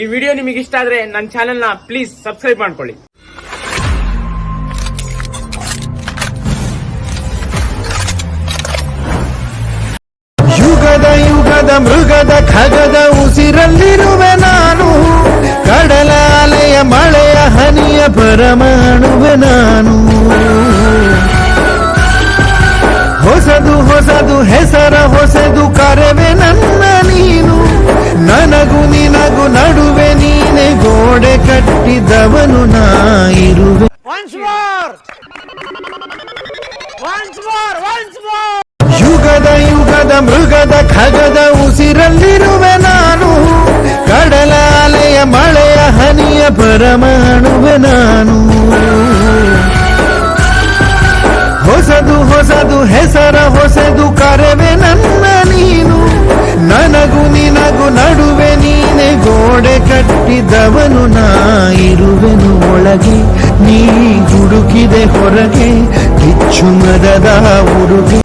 ಈ ವಿಡಿಯೋ ನಿಮಗೆ ಇಷ್ಟ ಆದ್ರೆ ನನ್ನ ಚಾನೆಲ್ ನ ಪ್ಲೀಸ್ ಸಬ್ಸ್ಕ್ರೈಬ್ ಮಾಡ್ಕೊಳ್ಳಿ. ಯುಗದ ಯುಗದ ಮೃಗದ ಖಗದ ಉಸಿರಲ್ಲಿರುವೆ ನಾನು, ಕಡಲ ಅಲೆಯ ಮಳೆಯ ಹನಿಯ ಪರಮಾಣುವೆ ನಾನು. ಹೊಸದು ಹೊಸದು ಹೆಸರ ಹೊಸದು ಕರೆವೆ ನನ್ನ ನೀನು, ನನಗೂ ನಿನಗೂ ನಡುವೆ ನೀನೆ ಗೋಡೆ ಕಟ್ಟಿದವನು ನಾ ಇರುವೆ. ಯುಗದ ಯುಗದ ಮೃಗದ ಖಗದ ಉಸಿರಲ್ಲಿರುವೆ ನಾನು, ಕಡಲ ಅಲೆಯ ಮಳೆಯ ಹನಿಯ ಪರಮಾಣುವೆ ನಾನು. ಹೊಸದು ಹೊಸದು ಹೆಸರ ಹೊಸದು ಕರೆವೆ ನನ್ನ ನೀನು, ನನಗೂ ನಿನಗೂ ನಡುವೆ ನೀನೆ ಗೋಡೆ ಕಟ್ಟಿದವನು ನಾ ಇರುವೆನು ಒಳಗೆ, ನೀ ಹುಡುಕಿದೆ ಹೊರಗೆ ಕಿಚ್ಚು ಮರದ ಉಡುಗೆ.